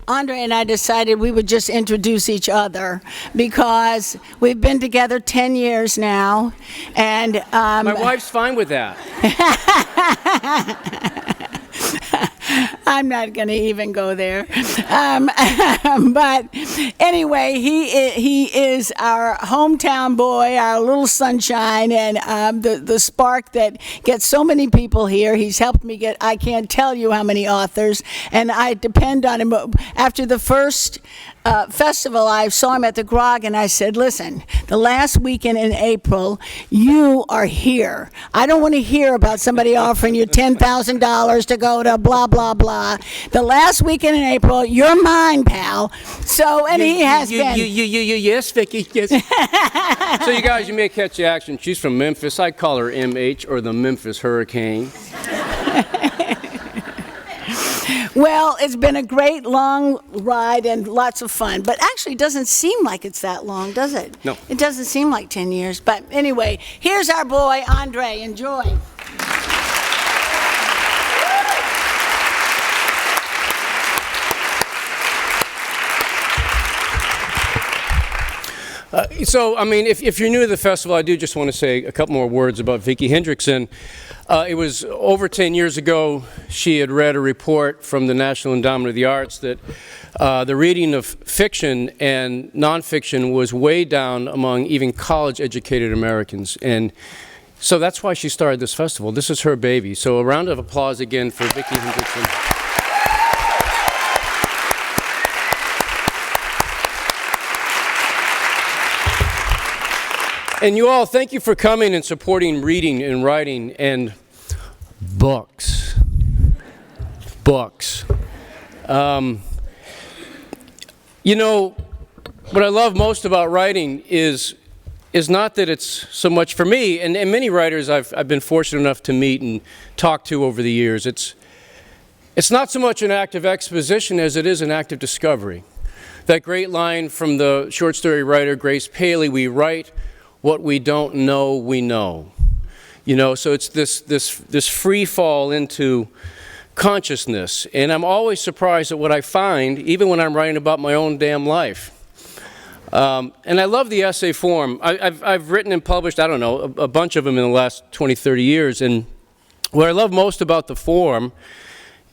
Andre and I decided we would just introduce each other because we've been together 10 years now, and my wife's fine with that. I'm not going to even go there. But anyway, he is our hometown boy, our little sunshine, and the spark that gets so many people here. He's helped me get, I can't tell you how many authors, and I depend on him. After the first festival, I saw him at the Grog, and I said, listen, the last weekend in April, you are here. I don't want to hear about somebody offering you $10,000 to go to blah, blah, blah. The last weekend in April, you're mine, pal. So, and he has been. Yes, Vicki, yes. So you guys, you may catch the action. She's from Memphis. I call her MH, or the Memphis Hurricane. Well, it's been a great long ride and lots of fun, but actually it doesn't seem like it's that long, does it? No. It doesn't seem like 10 years, but anyway, here's our boy, Andre. Enjoy. So, I mean, if you're new to the festival, I do just want to say a couple more words about Vicki Hendrickson. It was over 10 years ago, she had read a report from the National Endowment of the Arts that the reading of fiction and nonfiction was way down among even college-educated Americans. And so that's why she started this festival. This is her baby. So a round of applause again for Vicki Hendrickson. And you all, thank you for coming and supporting reading and writing and books. Books. You know, what I love most about writing is not that it's so much for me, and many writers I've been fortunate enough to meet and talk to over the years. It's not so much an act of exposition as it is an act of discovery. That great line from the short story writer Grace Paley, we write what we don't know, we know. You know, so it's this free fall into consciousness. And I'm always surprised at what I find, even when I'm writing about my own damn life. And I love the essay form. I've written and published, I don't know, a bunch of them in the last 20, 30 years. And what I love most about the form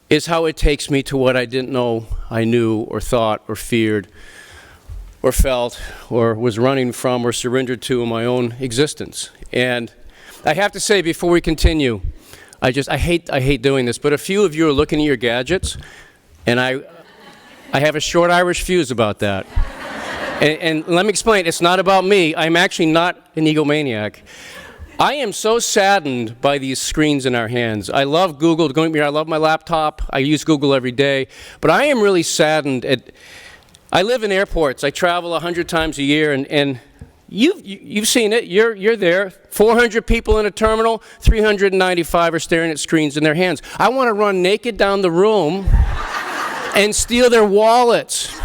is how it takes me to what I didn't know I knew or thought or feared or felt, or was running from, or surrendered to in my own existence. And I have to say, before we continue, I hate doing this, but a few of you are looking at your gadgets, and I have a short Irish fuse about that. And let me explain, it's not about me. I'm actually not an egomaniac. I am so saddened by these screens in our hands. I love Google, don't get me wrong, I love my laptop, I use Google every day, but I am really saddened at, I live in airports. I travel 100 times a year, and you've seen it. You're there. 400 people in a terminal, 395 are staring at screens in their hands. I want to run naked down the room and steal their wallets.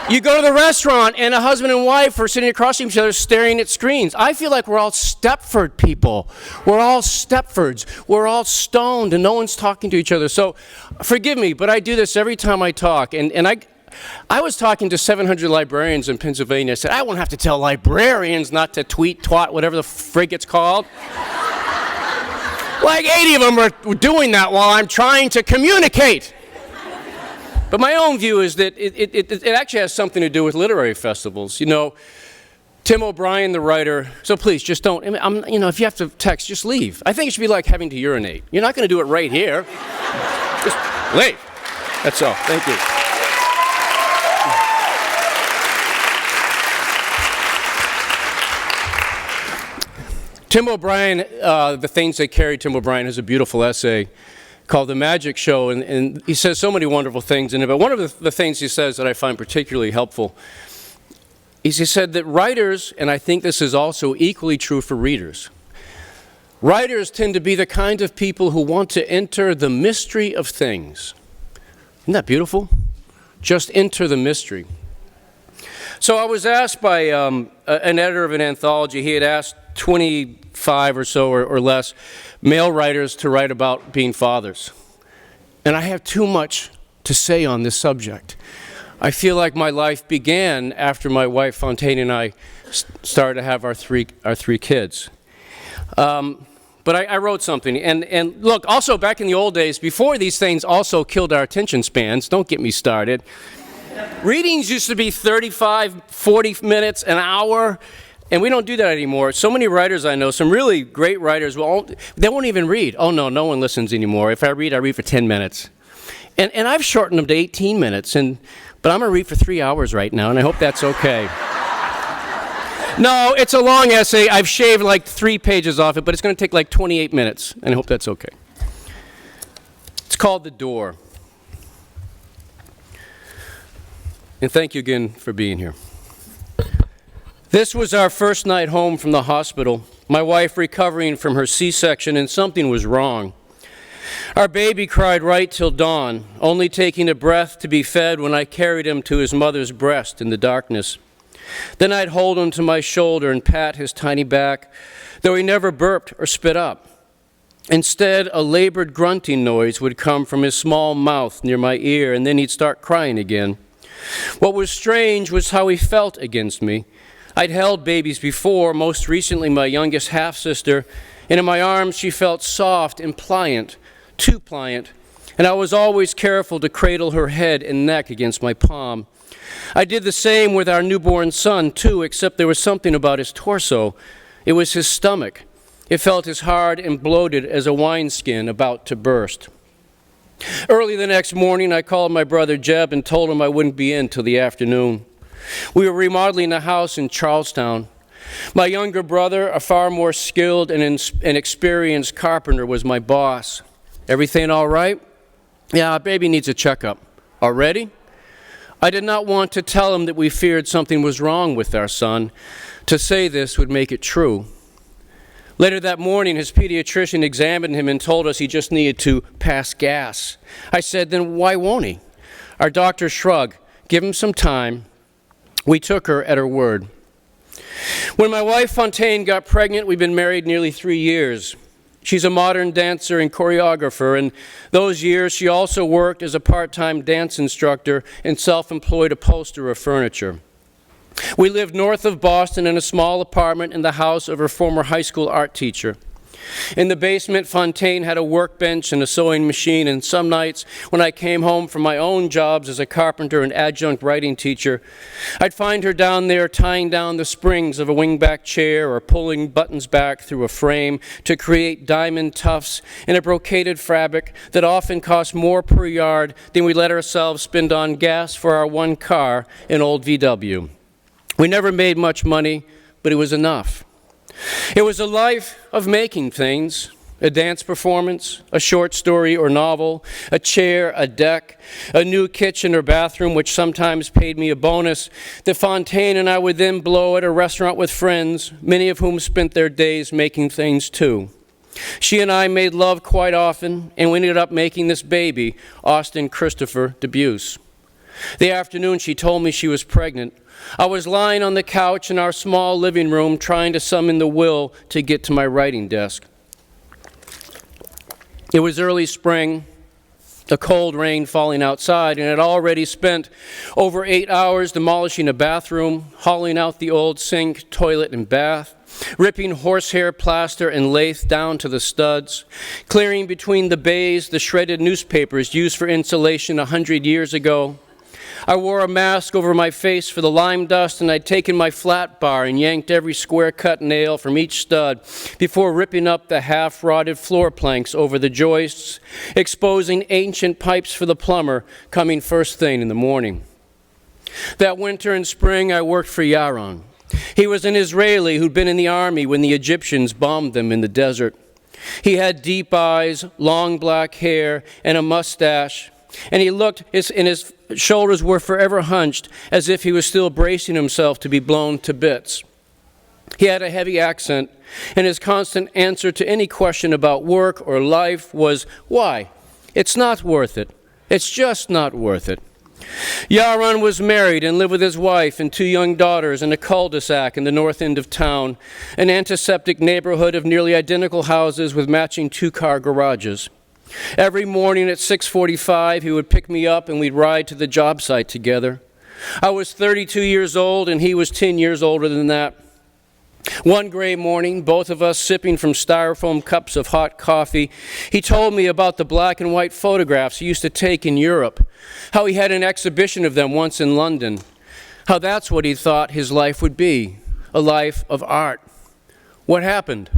You go to the restaurant, and a husband and wife are sitting across from each other staring at screens. I feel like we're all Stepford people. We're all Stepfords. We're all stoned, and no one's talking to each other. So forgive me, but I do this every time I talk. And I was talking to 700 librarians in Pennsylvania. I said, I won't have to tell librarians not to tweet, twat, whatever the frig it's called. Like 80 of them are doing that while I'm trying to communicate. But my own view is that it actually has something to do with literary festivals. You know, Tim O'Brien, the writer, so please, just don't, you know, if you have to text, just leave. I think it should be like having to urinate. You're not going to do it right here. Just leave. That's all. Thank you. Tim O'Brien, The Things That Carry Tim O'Brien, has a beautiful essay called The Magic Show, and he says so many wonderful things in it, but one of the things he says that I find particularly helpful is he said that writers, and I think this is also equally true for readers, writers tend to be the kind of people who want to enter the mystery of things. Isn't that beautiful? Just enter the mystery. So I was asked by an editor of an anthology, he had asked 25 or so or less male writers to write about being fathers. And I have too much to say on this subject. I feel like my life began after my wife Fontaine and I started to have our three kids. But I wrote something, and look, also back in the old days, before these things also killed our attention spans, don't get me started, readings used to be 35, 40 minutes, an hour, and we don't do that anymore. So many writers I know, some really great writers, they won't even read. Oh no, no one listens anymore. If I read for 10 minutes. And I've shortened them to 18 minutes, but I'm going to read for 3 hours right now, and I hope that's okay. No, it's a long essay. I've shaved like 3 pages off it, but it's going to take like 28 minutes, and I hope that's okay. It's called The Door. And thank you again for being here. This was our first night home from the hospital, my wife recovering from her C-section, and something was wrong. Our baby cried right till dawn, only taking a breath to be fed when I carried him to his mother's breast in the darkness. Then I'd hold him to my shoulder and pat his tiny back, though he never burped or spit up. Instead, a labored grunting noise would come from his small mouth near my ear, and then he'd start crying again. What was strange was how he felt against me. I'd held babies before, most recently my youngest half-sister, and in my arms she felt soft and pliant, too pliant, and I was always careful to cradle her head and neck against my palm. I did the same with our newborn son, too, except there was something about his torso. It was his stomach. It felt as hard and bloated as a wineskin about to burst. Early the next morning, I called my brother Jeb and told him I wouldn't be in till the afternoon. We were remodeling a house in Charlestown. My younger brother, a far more skilled and experienced carpenter, was my boss. Everything all right? Yeah, our baby needs a checkup. Already? I did not want to tell him that we feared something was wrong with our son. To say this would make it true. Later that morning, his pediatrician examined him and told us he just needed to pass gas. I said, then why won't he? Our doctor shrugged. Give him some time. We took her at her word. When my wife Fontaine got pregnant, we've been married nearly 3 years. She's a modern dancer and choreographer, and those years she also worked as a part-time dance instructor and self-employed upholsterer of furniture. We lived north of Boston in a small apartment in the house of her former high school art teacher. In the basement, Fontaine had a workbench and a sewing machine, and some nights when I came home from my own jobs as a carpenter and adjunct writing teacher, I'd find her down there tying down the springs of a wingback chair or pulling buttons back through a frame to create diamond tufts in a brocaded fabric that often cost more per yard than we let ourselves spend on gas for our one car, an old VW. We never made much money, but it was enough. It was a life of making things, a dance performance, a short story or novel, a chair, a deck, a new kitchen or bathroom, which sometimes paid me a bonus, that Fontaine and I would then blow at a restaurant with friends, many of whom spent their days making things too. She and I made love quite often, and we ended up making this baby, Austin Christopher Dubus. The afternoon she told me she was pregnant, I was lying on the couch in our small living room trying to summon the will to get to my writing desk. It was early spring, the cold rain falling outside, and had already spent over 8 hours demolishing a bathroom, hauling out the old sink, toilet, and bath, ripping horsehair plaster and lath down to the studs, clearing between the bays the shredded newspapers used for insulation 100 years ago. I wore a mask over my face for the lime dust, and I'd taken my flat bar and yanked every square-cut nail from each stud before ripping up the half-rotted floor planks over the joists, exposing ancient pipes for the plumber coming first thing in the morning. That winter and spring, I worked for Yaron. He was an Israeli who'd been in the army when the Egyptians bombed them in the desert. He had deep eyes, long black hair, and a mustache, and he looked, and his shoulders were forever hunched as if he was still bracing himself to be blown to bits. He had a heavy accent, and his constant answer to any question about work or life was, why? It's not worth it. It's just not worth it. Yaron was married and lived with his wife and 2 young daughters in a cul-de-sac in the north end of town, an antiseptic neighborhood of nearly identical houses with matching 2-car garages. Every morning at 6:45, he would pick me up and we'd ride to the job site together. I was 32 years old and he was 10 years older than that. One gray morning, both of us sipping from styrofoam cups of hot coffee, he told me about the black and white photographs he used to take in Europe, how he had an exhibition of them once in London, how that's what he thought his life would be, a life of art. What happened?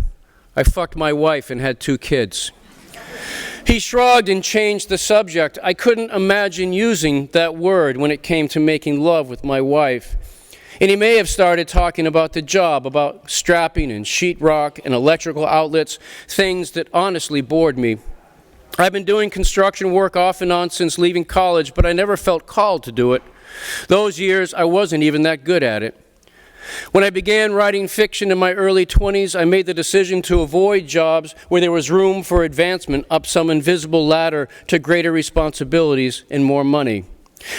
I fucked my wife and had 2 kids. He shrugged and changed the subject. I couldn't imagine using that word when it came to making love with my wife. And he may have started talking about the job, about strapping and sheetrock and electrical outlets, things that honestly bored me. I've been doing construction work off and on since leaving college, but I never felt called to do it. Those years, I wasn't even that good at it. When I began writing fiction in my early 20s, I made the decision to avoid jobs where there was room for advancement up some invisible ladder to greater responsibilities and more money.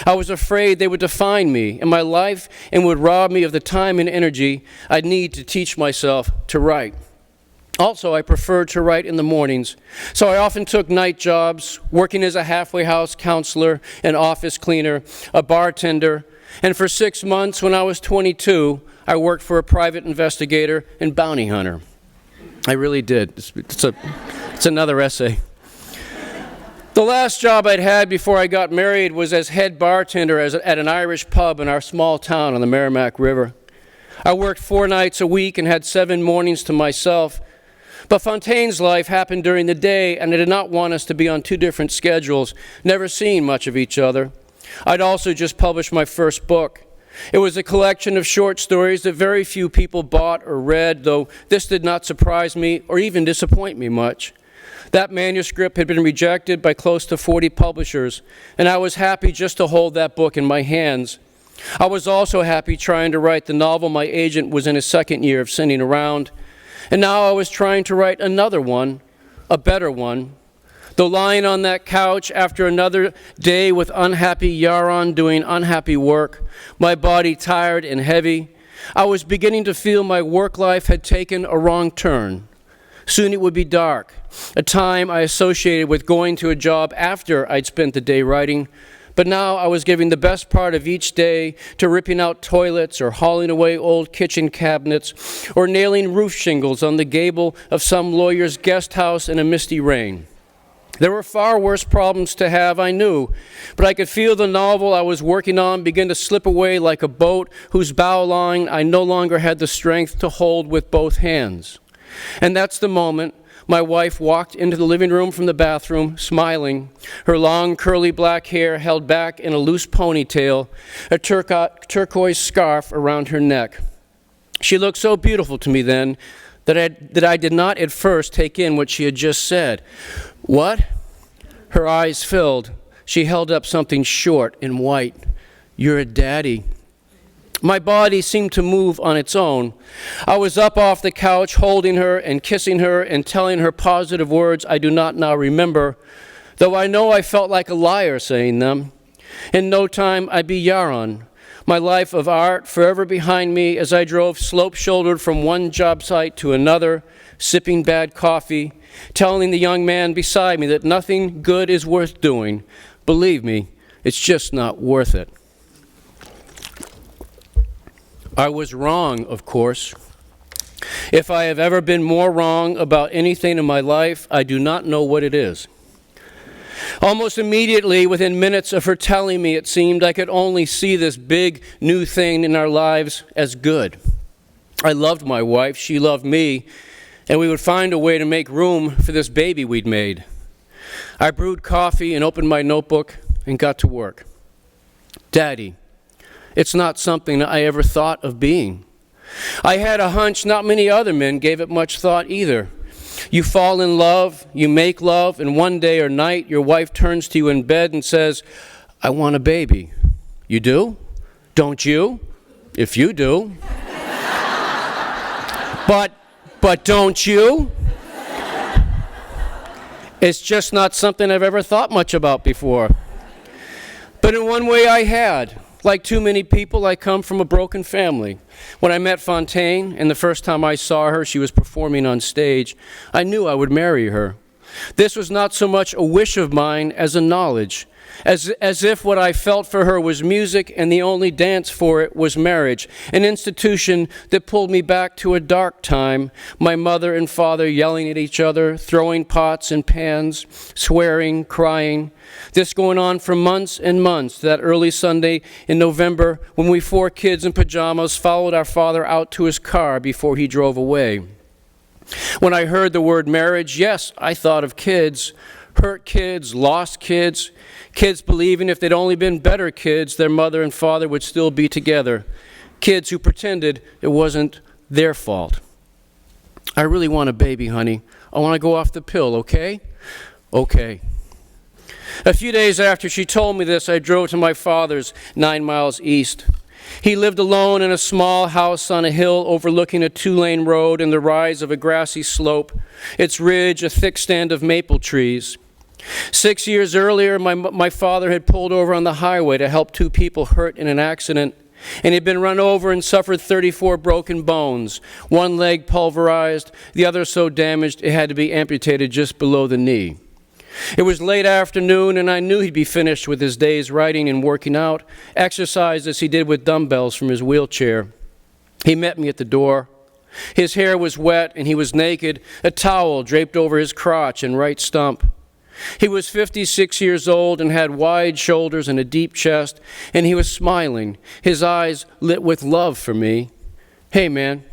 I was afraid they would define me and my life and would rob me of the time and energy I'd need to teach myself to write. Also, I preferred to write in the mornings, so I often took night jobs, working as a halfway house counselor, an office cleaner, a bartender, and for 6 months when I was 22, I worked for a private investigator and bounty hunter. I really did. It's another essay. The last job I'd had before I got married was as head bartender at an Irish pub in our small town on the Merrimack River. I worked 4 nights a week and had 7 mornings to myself. But Fontaine's life happened during the day, and I did not want us to be on 2 different schedules, never seeing much of each other. I'd also just published my first book. It was a collection of short stories that very few people bought or read, though this did not surprise me or even disappoint me much. That manuscript had been rejected by close to 40 publishers, and I was happy just to hold that book in my hands. I was also happy trying to write the novel my agent was in his 2nd year of sending around, and now I was trying to write another one, a better one. Though lying on that couch after another day with unhappy Yaron doing unhappy work, my body tired and heavy, I was beginning to feel my work life had taken a wrong turn. Soon it would be dark, a time I associated with going to a job after I'd spent the day writing, but now I was giving the best part of each day to ripping out toilets or hauling away old kitchen cabinets or nailing roof shingles on the gable of some lawyer's guest house in a misty rain. There were far worse problems to have, I knew, but I could feel the novel I was working on begin to slip away like a boat whose bow line I no longer had the strength to hold with both hands. And that's the moment my wife walked into the living room from the bathroom, smiling, her long curly black hair held back in a loose ponytail, a turquoise scarf around her neck. She looked so beautiful to me then that I did not at first take in what she had just said. What? Her eyes filled. She held up something short and white. You're a daddy. My body seemed to move on its own. I was up off the couch, holding her and kissing her and telling her positive words I do not now remember, though I know I felt like a liar saying them. In no time, I'd be Yaron, my life of art forever behind me as I drove slope-shouldered from one job site to another, sipping bad coffee, telling the young man beside me that nothing good is worth doing. Believe me, it's just not worth it. I was wrong, of course. If I have ever been more wrong about anything in my life, I do not know what it is. Almost immediately, within minutes of her telling me, it seemed I could only see this big new thing in our lives as good. I loved my wife, she loved me, and we would find a way to make room for this baby we'd made. I brewed coffee and opened my notebook and got to work. Daddy. It's not something I ever thought of being. I had a hunch not many other men gave it much thought either. You fall in love, you make love, and one day or night your wife turns to you in bed and says, I want a baby. You do? Don't you? If you do. But don't you? It's just not something I've ever thought much about before. But in one way I had. Like too many people, I come from a broken family. When I met Fontaine, and the first time I saw her, she was performing on stage, I knew I would marry her. This was not so much a wish of mine as a knowledge, as if what I felt for her was music and the only dance for it was marriage, an institution that pulled me back to a dark time, my mother and father yelling at each other, throwing pots and pans, swearing, crying. This going on for months and months, that early Sunday in November when we 4 kids in pajamas followed our father out to his car before he drove away. When I heard the word marriage, yes, I thought of kids, hurt kids, lost kids, kids believing if they'd only been better kids, their mother and father would still be together, kids who pretended it wasn't their fault. I really want a baby, honey. I want to go off the pill, okay? Okay. A few days after she told me this, I drove to my father's 9 miles east. He lived alone in a small house on a hill overlooking a 2-lane road and the rise of a grassy slope, its ridge a thick stand of maple trees. 6 years earlier, my father had pulled over on the highway to help 2 people hurt in an accident, and he'd been run over and suffered 34 broken bones, 1 leg pulverized, the other so damaged it had to be amputated just below the knee. It was late afternoon, and I knew he'd be finished with his day's writing and working out, exercise as he did with dumbbells from his wheelchair. He met me at the door. His hair was wet, and he was naked, a towel draped over his crotch and right stump. He was 56 years old and had wide shoulders and a deep chest, and he was smiling, his eyes lit with love for me. Hey, man.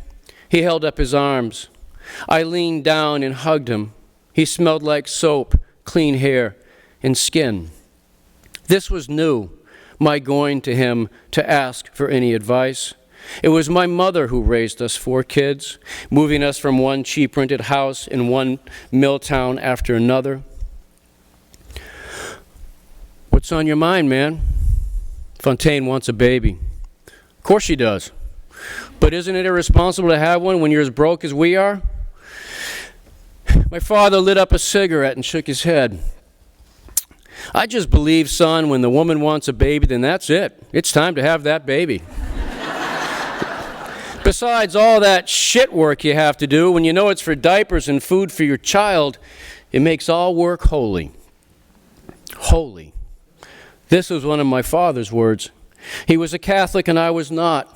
He held up his arms. I leaned down and hugged him. He smelled like soap, clean hair, and skin. This was new, my going to him to ask for any advice. It was my mother who raised us 4 kids, moving us from one cheap rented house in one mill town after another. What's on your mind, man? Fontaine wants a baby. Of course she does. But isn't it irresponsible to have one when you're as broke as we are? My father lit up a cigarette and shook his head. I just believe, son, when the woman wants a baby, then that's it. It's time to have that baby. Besides all that shit work you have to do, when you know it's for diapers and food for your child, it makes all work holy. Holy. This was one of my father's words. He was a Catholic and I was not.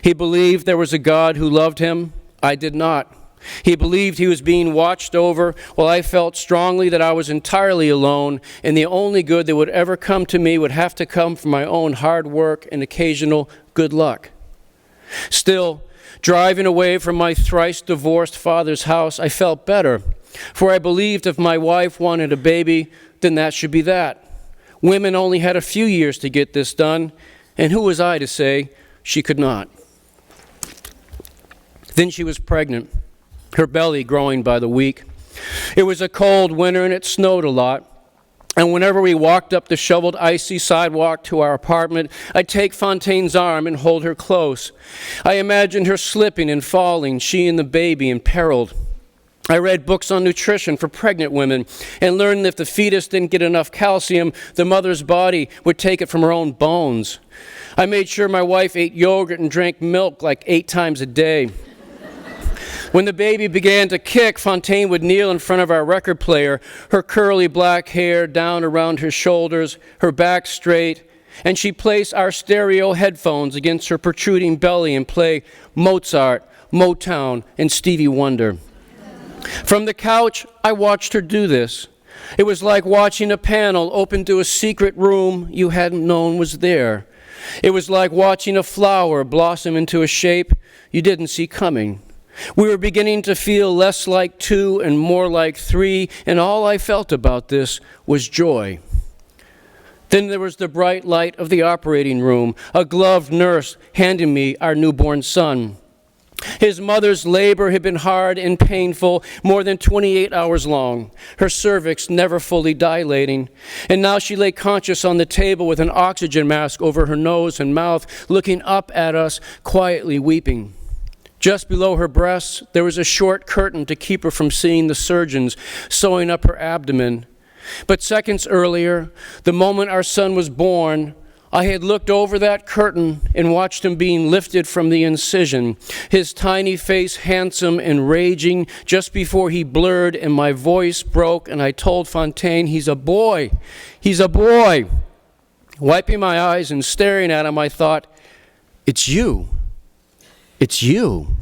He believed there was a God who loved him. I did not. He believed he was being watched over, while I felt strongly that I was entirely alone, and the only good that would ever come to me would have to come from my own hard work and occasional good luck. Still, driving away from my thrice-divorced father's house, I felt better, for I believed if my wife wanted a baby, then that should be that. Women only had a few years to get this done, and who was I to say she could not? Then she was pregnant, her belly growing by the week. It was a cold winter and it snowed a lot. And whenever we walked up the shoveled icy sidewalk to our apartment, I'd take Fontaine's arm and hold her close. I imagined her slipping and falling, she and the baby imperiled. I read books on nutrition for pregnant women and learned that if the fetus didn't get enough calcium, the mother's body would take it from her own bones. I made sure my wife ate yogurt and drank milk like 8 times a day. When the baby began to kick, Fontaine would kneel in front of our record player, her curly black hair down around her shoulders, her back straight, and she'd place our stereo headphones against her protruding belly and play Mozart, Motown, and Stevie Wonder. From the couch, I watched her do this. It was like watching a panel open to a secret room you hadn't known was there. It was like watching a flower blossom into a shape you didn't see coming. We were beginning to feel less like 2 and more like 3, and all I felt about this was joy. Then there was the bright light of the operating room, a gloved nurse handing me our newborn son. His mother's labor had been hard and painful, more than 28 hours long, her cervix never fully dilating. And now she lay conscious on the table with an oxygen mask over her nose and mouth, looking up at us, quietly weeping. Just below her breasts, there was a short curtain to keep her from seeing the surgeons sewing up her abdomen. But seconds earlier, the moment our son was born, I had looked over that curtain and watched him being lifted from the incision, his tiny face handsome and raging, just before he blurred and my voice broke and I told Fontaine, "He's a boy. He's a boy." Wiping my eyes and staring at him, I thought, "It's you. It's you."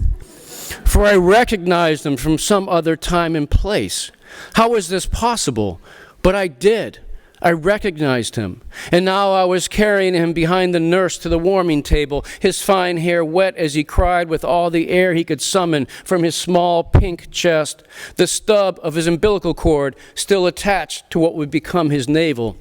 For I recognized him from some other time and place. How was this possible? But I did. I recognized him, and now I was carrying him behind the nurse to the warming table, his fine hair wet as he cried with all the air he could summon from his small pink chest, the stub of his umbilical cord still attached to what would become his navel.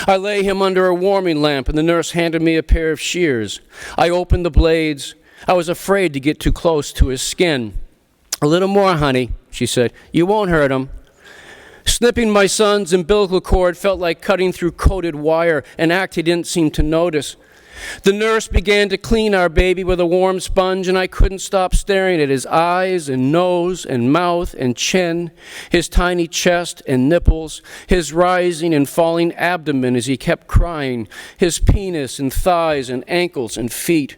I lay him under a warming lamp, and the nurse handed me a pair of shears. I opened the blades. I was afraid to get too close to his skin. "A little more, honey," she said. "You won't hurt him." Snipping my son's umbilical cord felt like cutting through coated wire, an act he didn't seem to notice. The nurse began to clean our baby with a warm sponge, and I couldn't stop staring at his eyes and nose and mouth and chin, his tiny chest and nipples, his rising and falling abdomen as he kept crying, his penis and thighs and ankles and feet.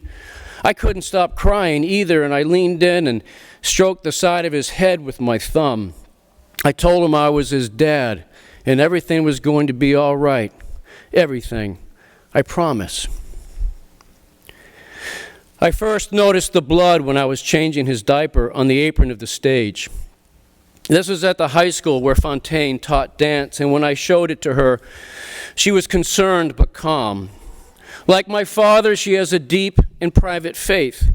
I couldn't stop crying either, and I leaned in and stroked the side of his head with my thumb. I told him I was his dad, and everything was going to be all right. Everything. I promise. I first noticed the blood when I was changing his diaper on the apron of the stage. This was at the high school where Fontaine taught dance, and when I showed it to her, she was concerned but calm. Like my father, she has a deep and private faith.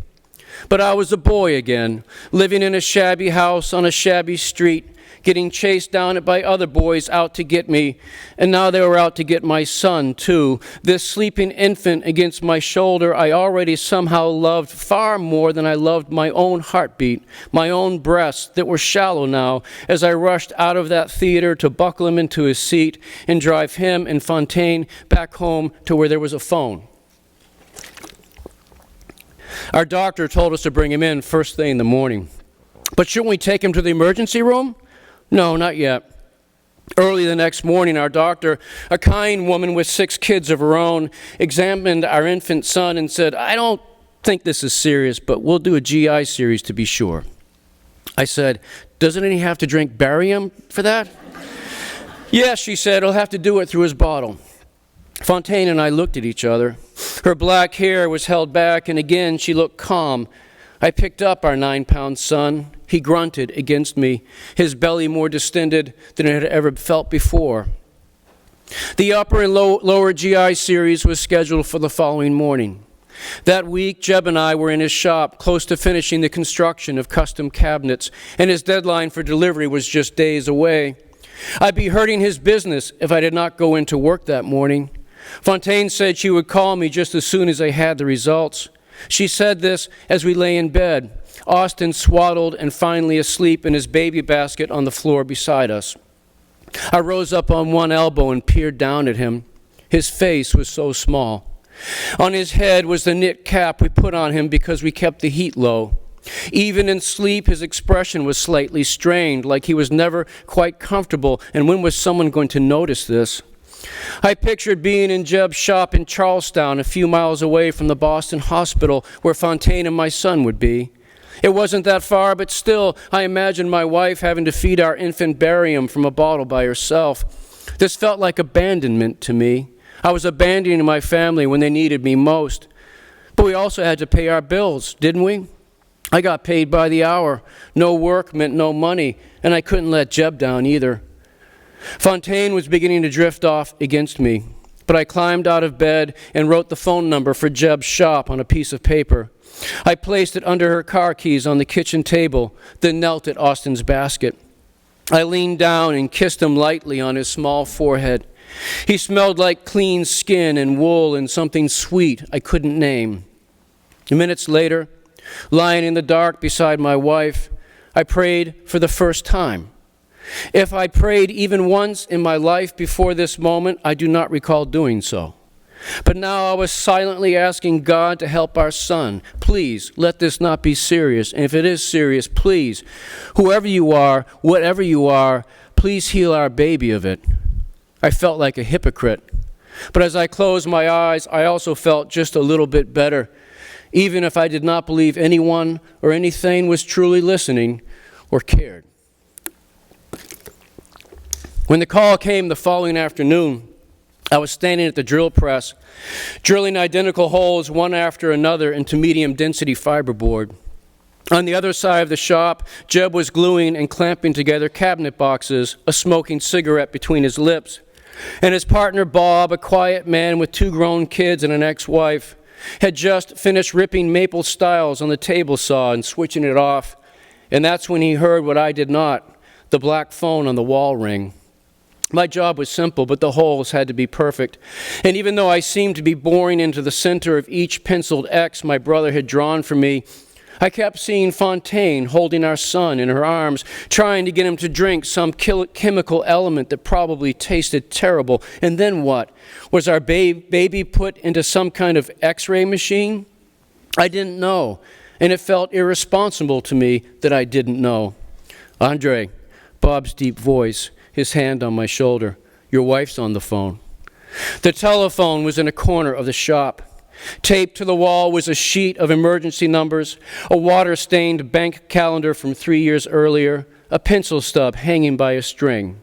But I was a boy again, living in a shabby house on a shabby street, getting chased down by other boys out to get me, and now they were out to get my son, too. This sleeping infant against my shoulder I already somehow loved far more than I loved my own heartbeat, my own breasts that were shallow now, as I rushed out of that theater to buckle him into his seat and drive him and Fontaine back home to where there was a phone. Our doctor told us to bring him in first thing in the morning. But shouldn't we take him to the emergency room? No, not yet. Early the next morning, our doctor, a kind woman with 6 kids of her own, examined our infant son and said, "I don't think this is serious, but we'll do a GI series to be sure." I said, "Doesn't he have to drink barium for that?" "Yes," she said, "he'll have to do it through his bottle." Fontaine and I looked at each other. Her black hair was held back, and again she looked calm. I picked up our 9-pound son. He grunted against me, his belly more distended than it had ever felt before. The upper and lower GI series was scheduled for the following morning. That week, Jeb and I were in his shop, close to finishing the construction of custom cabinets, and his deadline for delivery was just days away. I'd be hurting his business if I did not go into work that morning. Fontaine said she would call me just as soon as I had the results. She said this as we lay in bed, Austin swaddled and finally asleep in his baby basket on the floor beside us. I rose up on one elbow and peered down at him. His face was so small. On his head was the knit cap we put on him because we kept the heat low. Even in sleep, his expression was slightly strained, like he was never quite comfortable, and when was someone going to notice this? I pictured being in Jeb's shop in Charlestown, a few miles away from the Boston hospital where Fontaine and my son would be. It wasn't that far, but still, I imagined my wife having to feed our infant barium from a bottle by herself. This felt like abandonment to me. I was abandoning my family when they needed me most. But we also had to pay our bills, didn't we? I got paid by the hour. No work meant no money, and I couldn't let Jeb down either. Fontaine was beginning to drift off against me, but I climbed out of bed and wrote the phone number for Jeb's shop on a piece of paper. I placed it under her car keys on the kitchen table, then knelt at Austin's basket. I leaned down and kissed him lightly on his small forehead. He smelled like clean skin and wool and something sweet I couldn't name. Minutes later, lying in the dark beside my wife, I prayed for the first time. If I prayed even once in my life before this moment, I do not recall doing so. But now I was silently asking God to help our son. Please, let this not be serious. And if it is serious, please, whoever you are, whatever you are, please heal our baby of it. I felt like a hypocrite. But as I closed my eyes, I also felt just a little bit better, even if I did not believe anyone or anything was truly listening or cared. When the call came the following afternoon, I was standing at the drill press, drilling identical holes one after another into medium-density fiberboard. On the other side of the shop, Jeb was gluing and clamping together cabinet boxes, a smoking cigarette between his lips. And his partner, Bob, a quiet man with 2 grown kids and an ex-wife, had just finished ripping maple stiles on the table saw and switching it off. And that's when he heard what I did not, the black phone on the wall ring. My job was simple, but the holes had to be perfect. And even though I seemed to be boring into the center of each penciled X my brother had drawn for me, I kept seeing Fontaine holding our son in her arms, trying to get him to drink some chemical element that probably tasted terrible. And then what? Was our baby put into some kind of X-ray machine? I didn't know, and it felt irresponsible to me that I didn't know. Andre, Bob's deep voice, his hand on my shoulder. Your wife's on the phone. The telephone was in a corner of the shop. Taped to the wall was a sheet of emergency numbers, a water-stained bank calendar from 3 years earlier, a pencil stub hanging by a string.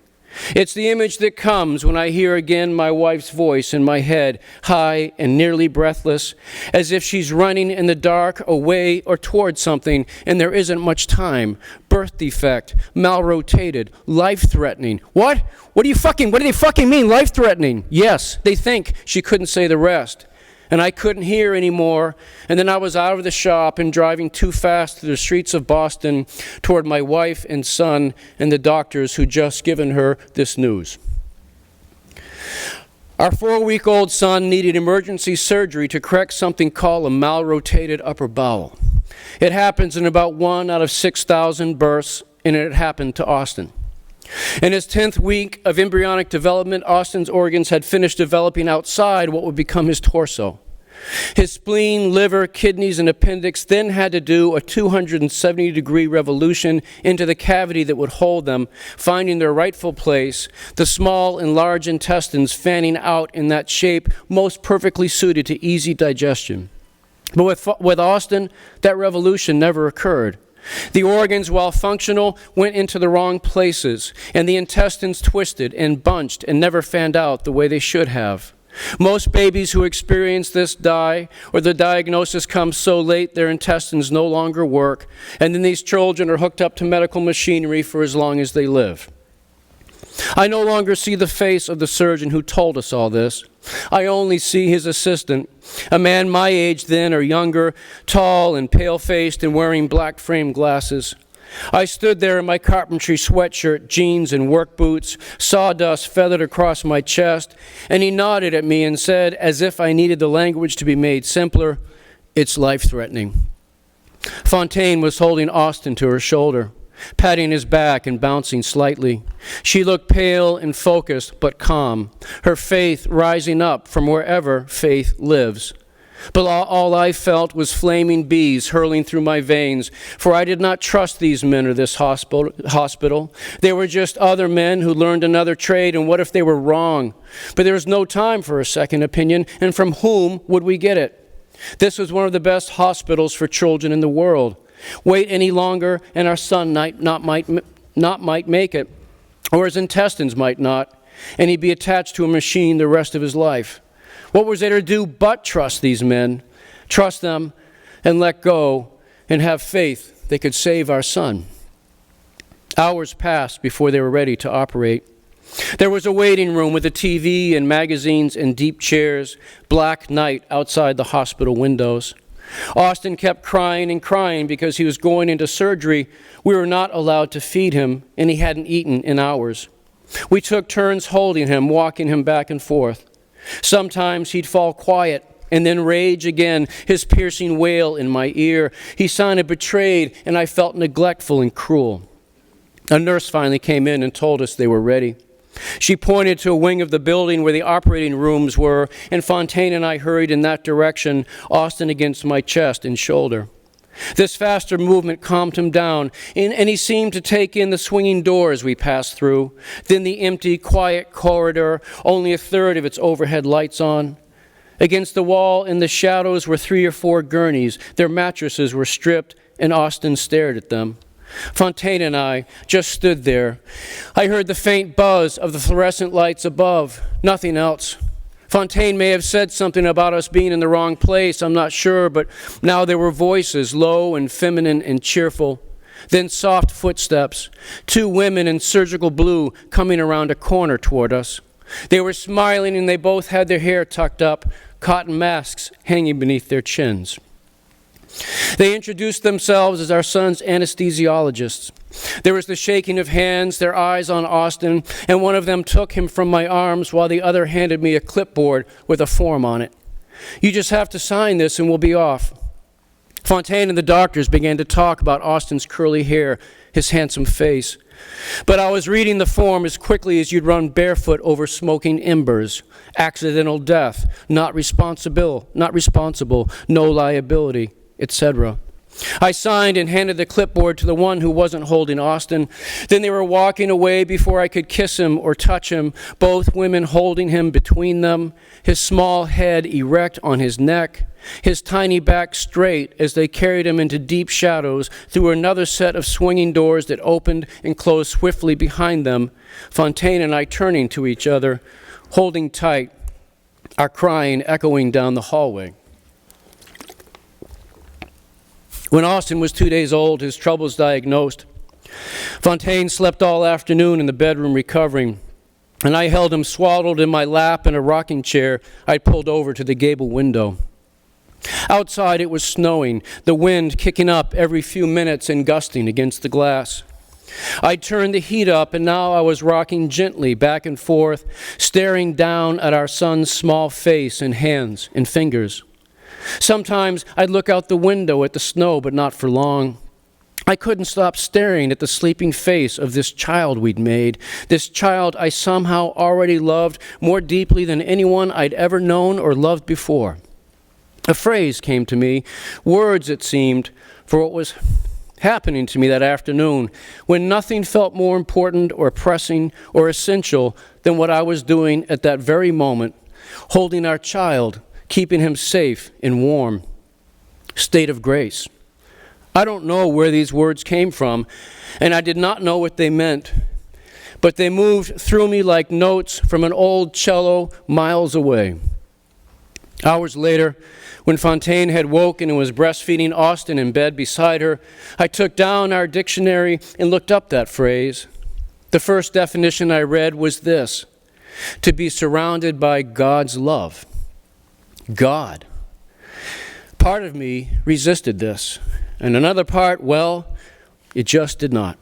It's the image that comes when I hear again my wife's voice in my head, high and nearly breathless, as if she's running in the dark away or toward something, and there isn't much time. Birth defect, malrotated, life-threatening. What? What do they fucking mean, life-threatening? Yes, they think. She couldn't say the rest. And I couldn't hear anymore, and then I was out of the shop and driving too fast through the streets of Boston toward my wife and son and the doctors who'd just given her this news. Our 4-week-old son needed emergency surgery to correct something called a malrotated upper bowel. It happens in about 1 out of 6,000 births, and it happened to Austin. In his 10th week of embryonic development, Austin's organs had finished developing outside what would become his torso. His spleen, liver, kidneys, and appendix then had to do a 270-degree revolution into the cavity that would hold them, finding their rightful place, the small and large intestines fanning out in that shape most perfectly suited to easy digestion. But with Austin, that revolution never occurred. The organs, while functional, went into the wrong places, and the intestines twisted and bunched and never fanned out the way they should have. Most babies who experience this die, or the diagnosis comes so late their intestines no longer work, and then these children are hooked up to medical machinery for as long as they live. I no longer see the face of the surgeon who told us all this. I only see his assistant, a man my age then or younger, tall and pale-faced and wearing black frame glasses. I stood there in my carpentry sweatshirt, jeans, and work boots, sawdust feathered across my chest, and he nodded at me and said, as if I needed the language to be made simpler, "It's life-threatening." Fontaine was holding Austin to her shoulder, patting his back and bouncing slightly. She looked pale and focused, but calm, her faith rising up from wherever faith lives. But all I felt was flaming bees hurling through my veins, for I did not trust these men or this hospital. They were just other men who learned another trade, and what if they were wrong? But there was no time for a second opinion, and from whom would we get it? This was one of the best hospitals for children in the world. Wait any longer, and our son might make it, or his intestines might not, and he'd be attached to a machine the rest of his life. What was there to do but trust these men, trust them, and let go, and have faith they could save our son? Hours passed before they were ready to operate. There was a waiting room with a TV and magazines and deep chairs, black night outside the hospital windows. Austin kept crying and crying because he was going into surgery. We were not allowed to feed him, and he hadn't eaten in hours. We took turns holding him, walking him back and forth. Sometimes he'd fall quiet and then rage again, his piercing wail in my ear. He sounded betrayed, and I felt neglectful and cruel. A nurse finally came in and told us they were ready. She pointed to a wing of the building where the operating rooms were, and Fontaine and I hurried in that direction, Austin against my chest and shoulder. This faster movement calmed him down, and he seemed to take in the swinging doors we passed through, then the empty, quiet corridor, only a third of its overhead lights on. Against the wall in the shadows were 3 or 4 gurneys. Their mattresses were stripped, and Austin stared at them. Fontaine and I just stood there. I heard the faint buzz of the fluorescent lights above, nothing else. Fontaine may have said something about us being in the wrong place, I'm not sure, but now there were voices, low and feminine and cheerful. Then soft footsteps, 2 women in surgical blue coming around a corner toward us. They were smiling and they both had their hair tucked up, cotton masks hanging beneath their chins. They introduced themselves as our son's anesthesiologists. There was the shaking of hands, their eyes on Austin, and one of them took him from my arms while the other handed me a clipboard with a form on it. You just have to sign this and we'll be off. Fontaine and the doctors began to talk about Austin's curly hair, his handsome face. But I was reading the form as quickly as you'd run barefoot over smoking embers. Accidental death, not responsible, no liability, etc. I signed and handed the clipboard to the one who wasn't holding Austin. Then they were walking away before I could kiss him or touch him, both women holding him between them, his small head erect on his neck, his tiny back straight as they carried him into deep shadows through another set of swinging doors that opened and closed swiftly behind them, Fontaine and I turning to each other, holding tight, our crying echoing down the hallway. When Austin was 2 days old, his troubles diagnosed. Fontaine slept all afternoon in the bedroom recovering, and I held him swaddled in my lap in a rocking chair I'd pulled over to the gable window. Outside it was snowing, the wind kicking up every few minutes and gusting against the glass. I'd turned the heat up, and now I was rocking gently back and forth, staring down at our son's small face and hands and fingers. Sometimes I'd look out the window at the snow, but not for long. I couldn't stop staring at the sleeping face of this child we'd made, this child I somehow already loved more deeply than anyone I'd ever known or loved before. A phrase came to me, words it seemed, for what was happening to me that afternoon, when nothing felt more important or pressing or essential than what I was doing at that very moment, holding our child, keeping him safe and warm. State of grace. I don't know where these words came from, and I did not know what they meant, but they moved through me like notes from an old cello miles away. Hours later, when Fontaine had woken and was breastfeeding Austin in bed beside her, I took down our dictionary and looked up that phrase. The first definition I read was this: to be surrounded by God's love. God. Part of me resisted this, and another part, well, it just did not.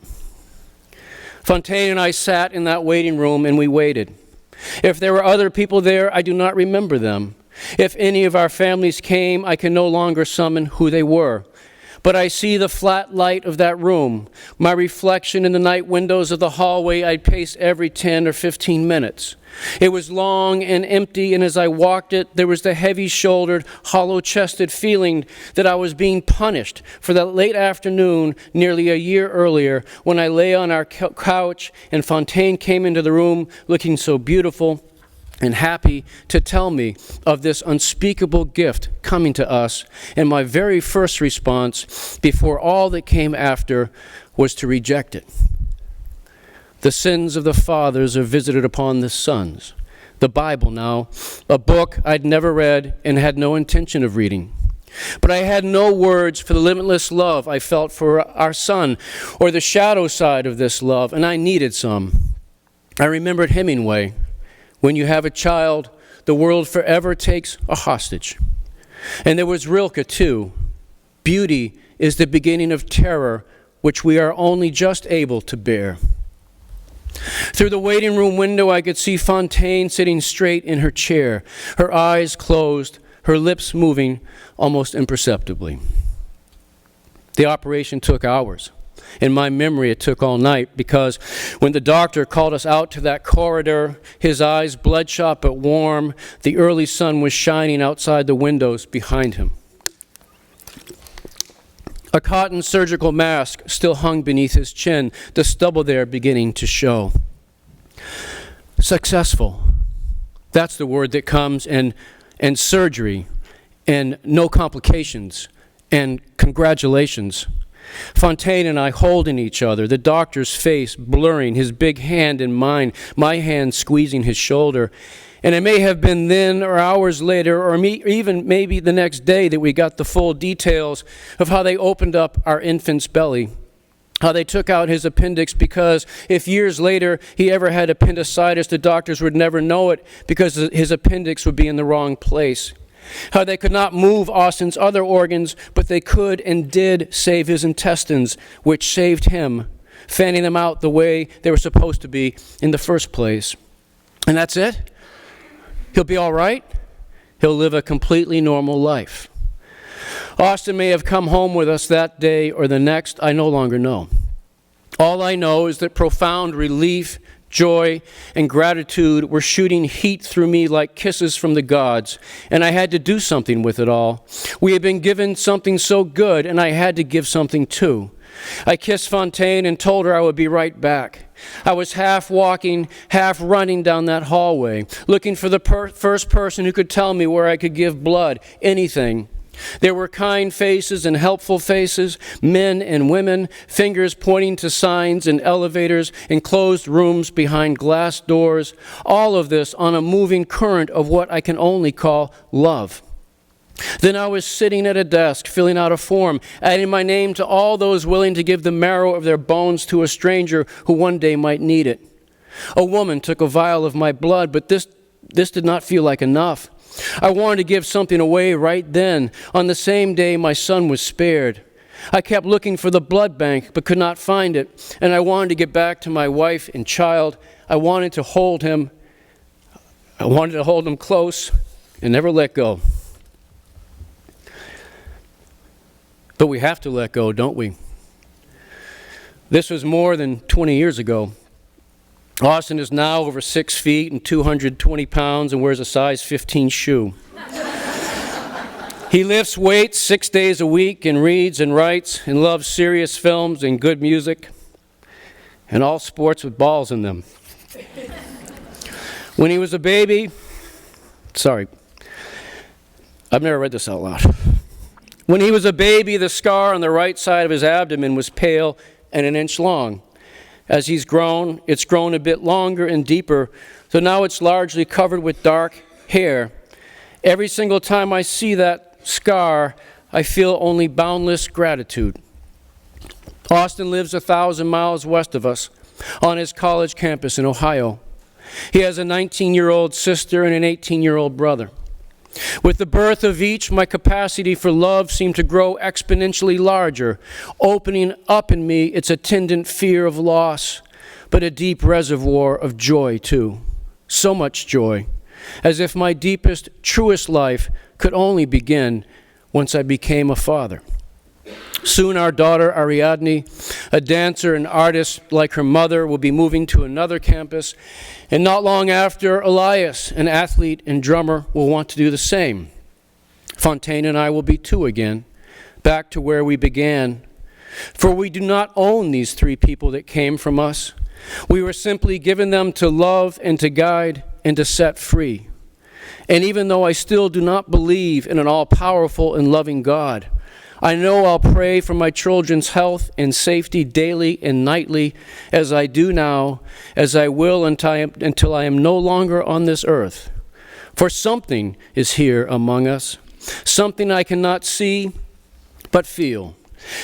Fontaine and I sat in that waiting room and we waited. If there were other people there, I do not remember them. If any of our families came, I can no longer summon who they were. But I see the flat light of that room, my reflection in the night windows of the hallway I'd pace every 10 or 15 minutes. It was long and empty, and as I walked it, there was the heavy-shouldered, hollow-chested feeling that I was being punished for that late afternoon nearly a year earlier when I lay on our couch and Fontaine came into the room looking so beautiful and happy to tell me of this unspeakable gift coming to us, and my very first response, before all that came after, was to reject it. The sins of the fathers are visited upon the sons. The Bible now, a book I'd never read and had no intention of reading. But I had no words for the limitless love I felt for our son, or the shadow side of this love, and I needed some. I remembered Hemingway. When you have a child, the world forever takes a hostage. And there was Rilke, too. Beauty is the beginning of terror, which we are only just able to bear. Through the waiting room window, I could see Fontaine sitting straight in her chair, her eyes closed, her lips moving almost imperceptibly. The operation took hours. In my memory, it took all night, because when the doctor called us out to that corridor, his eyes bloodshot but warm, the early sun was shining outside the windows behind him. A cotton surgical mask still hung beneath his chin, the stubble there beginning to show. Successful. That's the word that comes, and surgery, and no complications, and congratulations. Fontaine and I holding each other, the doctor's face blurring, his big hand in mine, my hand squeezing his shoulder. And it may have been then or hours later or even maybe the next day that we got the full details of how they opened up our infant's belly, how they took out his appendix, because if years later he ever had appendicitis, the doctors would never know it because his appendix would be in the wrong place. How they could not move Austin's other organs, but they could and did save his intestines, which saved him, fanning them out the way they were supposed to be in the first place. And that's it? He'll be all right? He'll live a completely normal life. Austin may have come home with us that day or the next. I no longer know. All I know is that profound relief, joy, and gratitude were shooting heat through me like kisses from the gods, and I had to do something with it all. We had been given something so good, and I had to give something too. I kissed Fontaine and told her I would be right back. I was half walking, half running down that hallway, looking for the first person who could tell me where I could give blood, anything. There were kind faces and helpful faces, men and women, fingers pointing to signs in elevators, in closed rooms behind glass doors, all of this on a moving current of what I can only call love. Then I was sitting at a desk, filling out a form, adding my name to all those willing to give the marrow of their bones to a stranger who one day might need it. A woman took a vial of my blood, but this did not feel like enough. I wanted to give something away right then. On the same day, my son was spared. I kept looking for the blood bank, but could not find it, and I wanted to get back to my wife and child. I wanted to hold him. I wanted to hold him close and never let go. But we have to let go, don't we? This was more than 20 years ago. Austin is now over 6 feet and 220 pounds and wears a size 15 shoe. He lifts weights 6 days a week and reads and writes and loves serious films and good music and all sports with balls in them. When he was a baby, I've never read this out loud. When he was a baby, the scar on the right side of his abdomen was pale and 1 inch long. As he's grown, it's grown a bit longer and deeper, so now it's largely covered with dark hair. Every single time I see that scar, I feel only boundless gratitude. Austin lives 1,000 miles west of us on his college campus in Ohio. He has a 19-year-old sister and an 18-year-old brother. With the birth of each, my capacity for love seemed to grow exponentially larger, opening up in me its attendant fear of loss, but a deep reservoir of joy too. So much joy, as if my deepest, truest life could only begin once I became a father. Soon our daughter Ariadne, a dancer and artist like her mother, will be moving to another campus, and not long after, Elias, an athlete and drummer, will want to do the same. Fontaine and I will be two again, back to where we began. For we do not own these 3 people that came from us. We were simply given them to love and to guide and to set free. And even though I still do not believe in an all-powerful and loving God, I know I'll pray for my children's health and safety daily and nightly, as I do now, as I will until I am no longer on this earth. For something is here among us, something I cannot see but feel,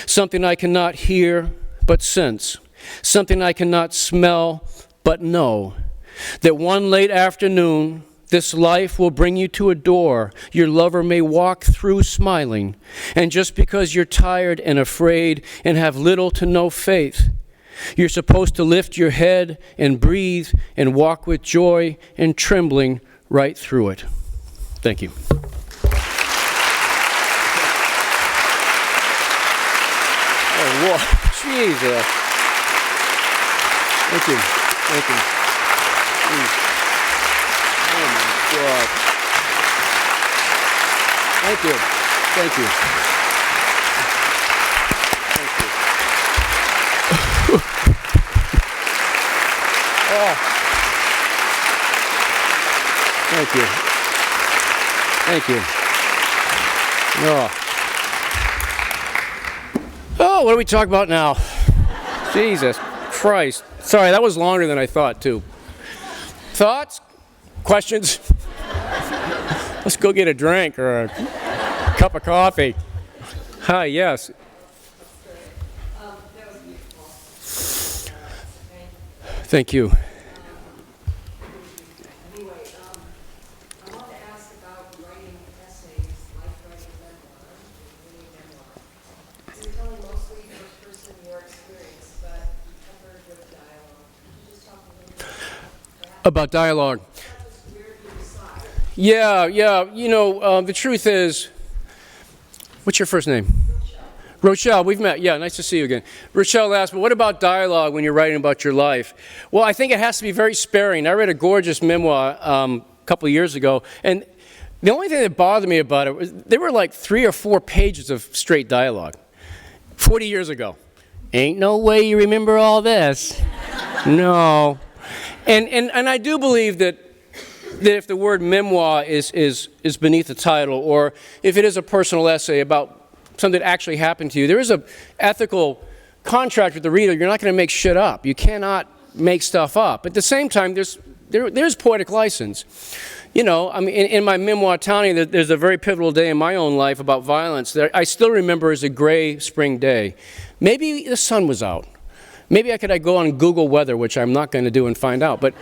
something I cannot hear but sense, something I cannot smell but know, that one late afternoon, this life will bring you to a door your lover may walk through smiling, and just because you're tired and afraid and have little to no faith, you're supposed to lift your head and breathe and walk with joy and trembling right through it. Thank you. Oh, Lord. Jesus. Thank you. Thank you. Jeez. God. Thank you. Thank you. Oh. Thank you. Thank you. Oh. Oh, what do we talk about now? Jesus Christ. Sorry, that was longer than I thought, too. Thoughts? Questions? Let's go get a drink or a cup of coffee. Hi, yes. Thank you. Anyway, I want to ask about writing essays, like writing memoirs, reading memoirs. So you're telling mostly first person your experience, but covered with dialogue. Could you just talk a little bit about that? About dialogue. Not just where you decide. Yeah. You know, the truth is, what's your first name? Rochelle, we've met. Yeah, nice to see you again. Rochelle asked, well, what about dialogue when you're writing about your life? Well, I think it has to be very sparing. I read a gorgeous memoir a couple of years ago, and the only thing that bothered me about it was there were like 3 or 4 pages of straight dialogue. 40 years ago. Ain't no way you remember all this. No. And I do believe that if the word memoir is beneath the title, or if it is a personal essay about something that actually happened to you, there is an ethical contract with the reader. You're not going to make shit up. You cannot make stuff up. At the same time, there's poetic license. You know, I mean, in my memoir, Tony, there's a very pivotal day in my own life about violence that I still remember as a gray spring day. Maybe the sun was out. Maybe I could go on Google weather, which I'm not going to do and find out. But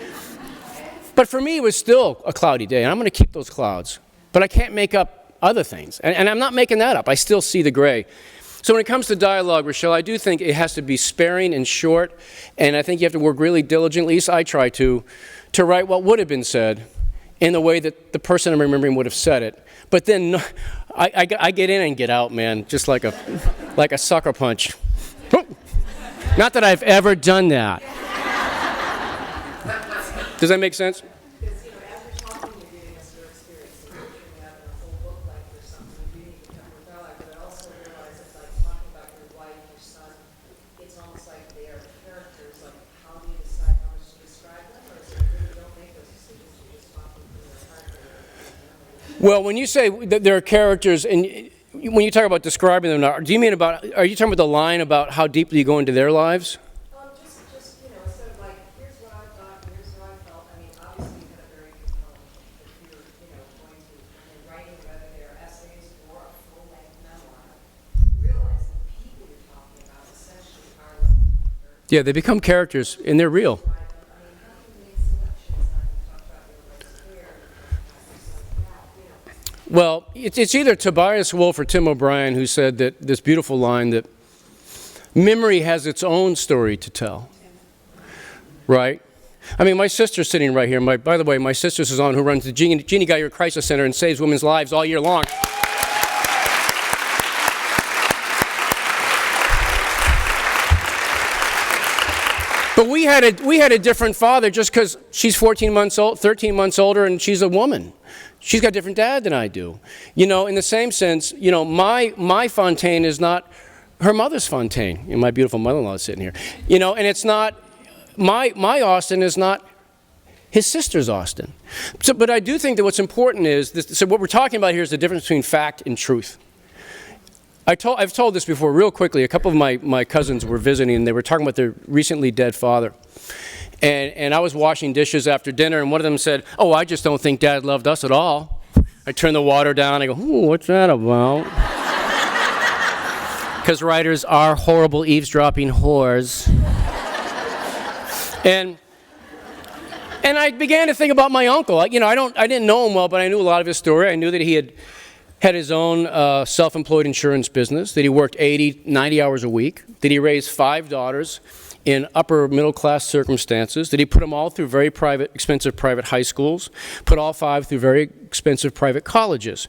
for me, it was still a cloudy day, and I'm going to keep those clouds. But I can't make up other things. And I'm not making that up. I still see the gray. So when it comes to dialogue, Rochelle, I do think it has to be sparing and short, and I think you have to work really diligently, at least I try to write what would have been said in the way that the person I'm remembering would have said it. But then I get in and get out, man, just like a sucker punch. Not that I've ever done that. Does that make sense? Because, you know, as you're talking, you're giving us your experience, and you're looking at a whole book like there's something reading the Temple dialogue, but I also realize it's like talking about your wife, your son, it's almost like they are characters, like how do you decide how much to describe them, or is it really don't make those decisions, you're just talking through their heart? Well, when you say that there are characters, and when you talk about describing them, are you talking about the line about how deeply you go into their lives? Just, you know, instead of like, here's what I thought, here's what I felt, I mean, obviously you had a very compelling, if you're, you know, going to, when you're writing, whether they're essays or a full-length memoir, you realize the people you're talking about essentially are like, Yeah, they become characters, and they're real. I mean, how do you make selections? I mean, talk about your like square, things like that, you know. Well, it's either Tobias Wolff or Tim O'Brien who said that this beautiful line that memory has its own story to tell, right? I mean, my sister's sitting right here. By the way, my sister Suzanne, who runs the Jeannie Geyer Crisis Center and saves women's lives all year long. But we had a different father just because she's 13 months older, and she's a woman. She's got a different dad than I do. You know, in the same sense, you know, my Fontaine is not her mother's Fontaine. And my beautiful mother-in-law is sitting here. You know, and it's not, my Austin is not his sister's Austin. So, but I do think that what's important is, so what we're talking about here is the difference between fact and truth. I've told this before real quickly. A couple of my cousins were visiting, and they were talking about their recently dead father. And I was washing dishes after dinner, and one of them said, "Oh, I just don't think Dad loved us at all." I turn the water down, I go, "Ooh, what's that about?" Because writers are horrible eavesdropping whores. And I began to think about my uncle. You know, I didn't know him well, but I knew a lot of his story. I knew that he had his own self-employed insurance business, that he worked 80, 90 hours a week, that he raised 5 daughters in upper middle class circumstances, that he put them all through very expensive private high schools, put all 5 through very expensive private colleges,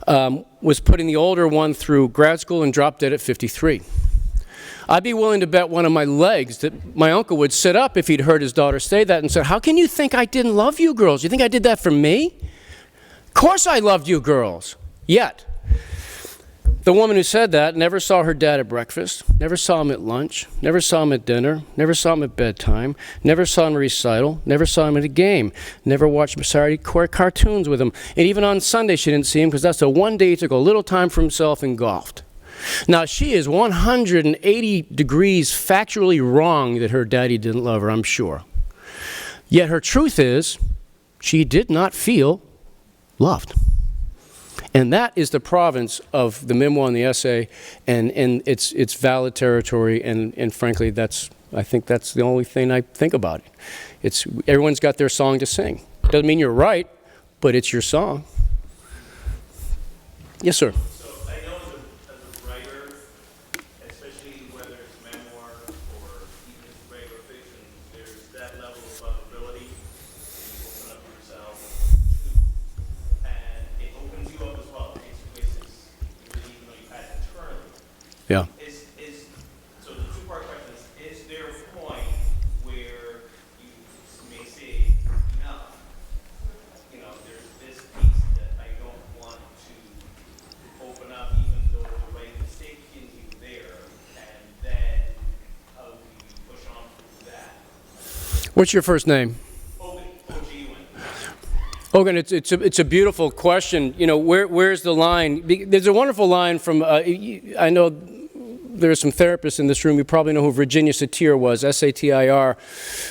was putting the older one through grad school and dropped dead at 53. I'd be willing to bet one of my legs that my uncle would sit up if he'd heard his daughter say that and said, "How can you think I didn't love you girls? You think I did that for me? Of course I loved you girls." Yet, The woman who said that never saw her dad at breakfast, never saw him at lunch, never saw him at dinner, never saw him at bedtime, never saw him at recital, never saw him at a game, never watched Saturday cartoons with him. And even on Sunday she didn't see him because that's the one day he took a little time for himself and golfed. Now she is 180 degrees factually wrong that her daddy didn't love her, I'm sure. Yet her truth is she did not feel loved. And that is the province of the memoir and the essay, and it's valid territory, and frankly, I think that's the only thing I think about it. Everyone's got their song to sing. Doesn't mean you're right, but it's your song. Yes, sir. So I know as a writer, especially whether it's memoir or even regular fiction, there's that level of vulnerability, and you open up yourself to, and it opens you up as well. It takes places you didn't even know you had internally. Yeah. So the two-part question is there a point where you may say, no, there's this piece that I don't want to open up, even though the right mistake in you there, and then how do you push on through that? What's your first name? Open, O-G-U-N. Hogan, it's a beautiful question. Where's the line? There's a wonderful line from, I know there are some therapists in this room. You probably know who Virginia Satir was, S-A-T-I-R.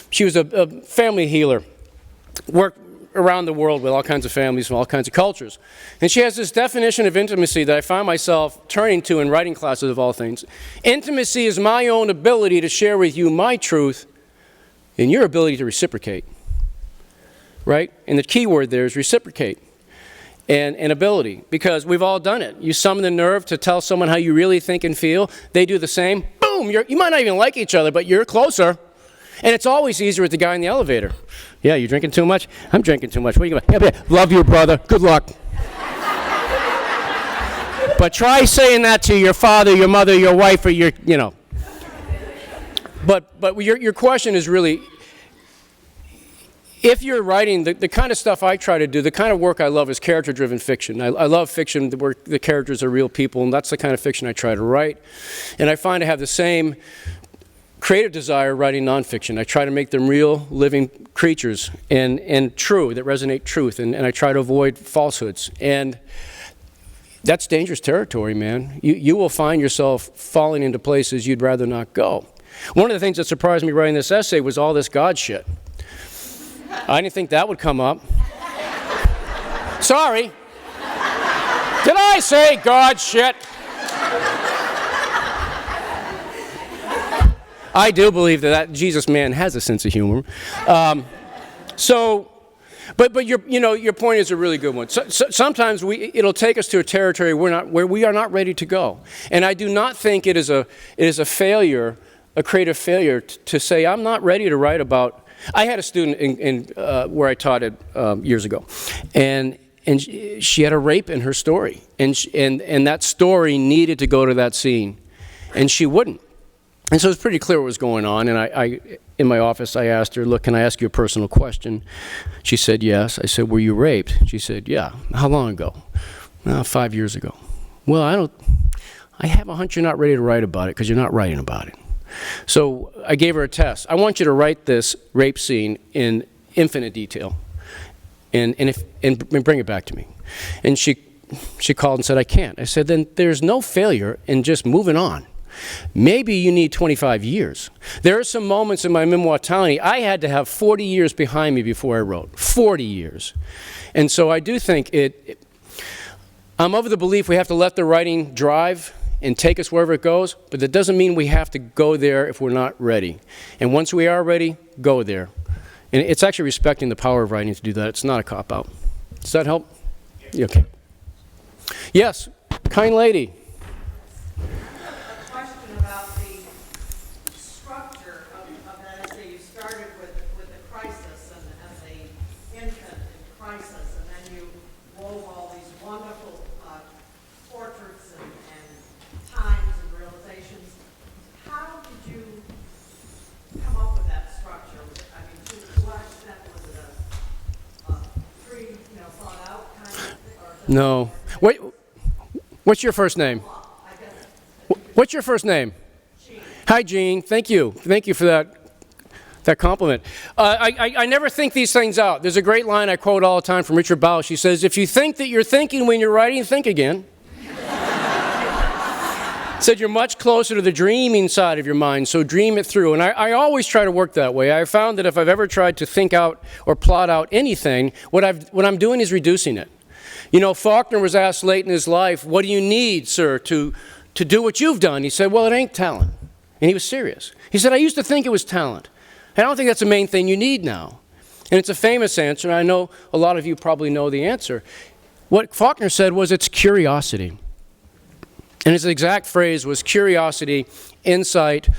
She was a family healer, worked around the world with all kinds of families from all kinds of cultures. And she has this definition of intimacy that I find myself turning to in writing classes of all things. Intimacy is my own ability to share with you my truth and your ability to reciprocate. Right? And the key word there is reciprocate and ability, because we've all done it. You summon the nerve to tell someone how you really think and feel. They do the same. Boom! You might not even like each other, but you're closer. And it's always easier with the guy in the elevator. Yeah, you drinking too much? I'm drinking too much. What are you going? Yeah, love you, brother. Good luck. But try saying that to your father, your mother, your wife, or your. But your question is really, if you're writing, the kind of stuff I try to do, the kind of work I love is character-driven fiction. I love fiction where the characters are real people, and that's the kind of fiction I try to write. And I find I have the same creative desire writing nonfiction. I try to make them real, living creatures and true, that resonate truth, and I try to avoid falsehoods. And that's dangerous territory, man. You will find yourself falling into places you'd rather not go. One of the things that surprised me writing this essay was all this God shit. I didn't think that would come up. Sorry. Did I say God shit? I do believe that Jesus man has a sense of humor. But your point is a really good one. So sometimes it'll take us to a territory where we are not ready to go. And I do not think it is a failure, a creative failure, to say I'm not ready to write about. I had a student in where I taught it years ago, and she had a rape in her story, and that story needed to go to that scene, and she wouldn't. And so it was pretty clear what was going on, and I in my office, I asked her, look, can I ask you a personal question? She said, yes. I said, were you raped? She said, yeah. How long ago? 5 years ago. Well, I have a hunch you're not ready to write about it because you're not writing about it. So I gave her a test. I want you to write this rape scene in infinite detail and bring it back to me. And she called and said, I can't. I said, then there's no failure in just moving on. Maybe you need 25 years. There are some moments in my memoir telling you I had to have 40 years behind me before I wrote. 40 years. And so I do think I'm of the belief we have to let the writing drive and take us wherever it goes, but that doesn't mean we have to go there if we're not ready. And once we are ready, go there. And it's actually respecting the power of writing to do that. It's not a cop-out. Does that help? Yeah. Okay. Yes, kind lady. A question about the structure of that essay. You started with the crisis and as a infant in crisis, and then you wove all these wonderful portraits and times and realizations. How did you come up with that structure? To what extent was it a thought out kind of thing? No. What's your first name? What's your first name? Jean. Hi, Jean. Thank you. Thank you for that compliment. I never think these things out. There's a great line I quote all the time from Richard Bausch. He says, if you think that you're thinking when you're writing, think again. Said you're much closer to the dreaming side of your mind, so dream it through. And I always try to work that way. I found that if I've ever tried to think out or plot out anything, what I'm doing is reducing it. You know, Faulkner was asked late in his life, what do you need, sir, to do what you've done? He said, well, it ain't talent. And he was serious. He said, I used to think it was talent. I don't think that's the main thing you need now. And it's a famous answer, and I know a lot of you probably know the answer. What Faulkner said was it's curiosity. And his exact phrase was curiosity, insight,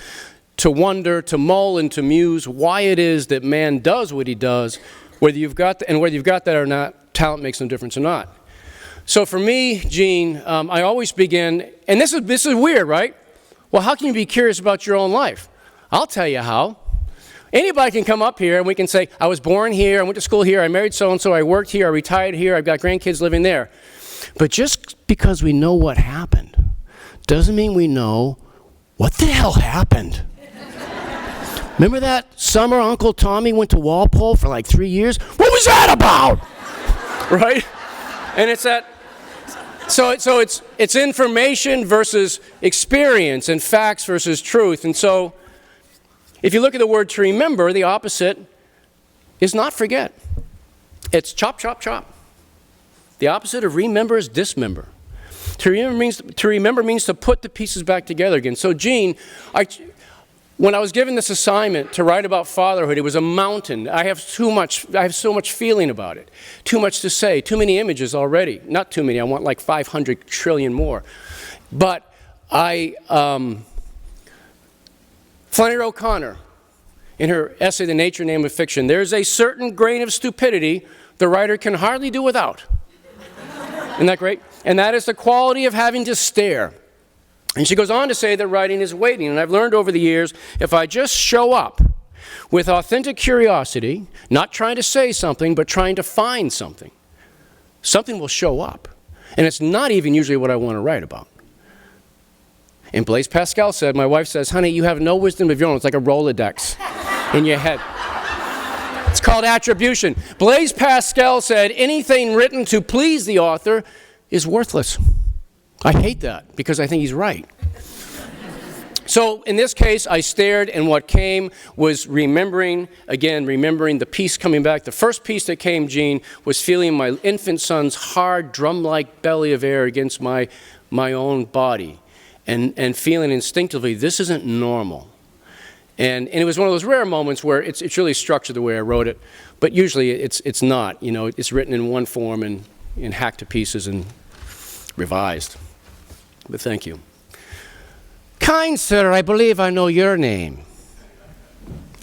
to wonder, to mull, and to muse why it is that man does what he does, whether you've got that or not, talent makes no difference or not. So for me, Gene, I always begin, and this is weird, right? Well, how can you be curious about your own life? I'll tell you how. Anybody can come up here and we can say, I was born here, I went to school here, I married so-and-so, I worked here, I retired here, I've got grandkids living there. But just because we know what happened doesn't mean we know what the hell happened. Remember that summer Uncle Tommy went to Walpole for like 3 years? What was that about? Right? And it's that, so it's information versus experience and facts versus truth. And so if you look at the word to remember, the opposite is not forget. It's chop, chop, chop. The opposite of remember is dismember. To remember means to put the pieces back together again. So Gene, when I was given this assignment to write about fatherhood, it was a mountain. I have so much feeling about it. Too much to say, too many images already. Not too many, I want like 500 trillion more. But Flannery O'Connor, in her essay, The Nature and Name of Fiction, there's a certain grain of stupidity the writer can hardly do without. Isn't that great? And that is the quality of having to stare. And she goes on to say that writing is waiting. And I've learned over the years, if I just show up with authentic curiosity, not trying to say something, but trying to find something, something will show up. And it's not even usually what I want to write about. And Blaise Pascal said, my wife says, honey, you have no wisdom of your own. It's like a Rolodex in your head. It's called attribution. Blaise Pascal said, anything written to please the author is worthless. I hate that because I think he's right. So in this case, I stared, and what came was remembering the piece coming back. The first piece that came, Gene, was feeling my infant son's hard, drum-like belly of air against my own body, and feeling instinctively, this isn't normal. And it was one of those rare moments where it's really structured the way I wrote it, but usually it's not. You know, it's written in one form and hacked to pieces and revised. But thank you. Kind sir, I believe I know your name.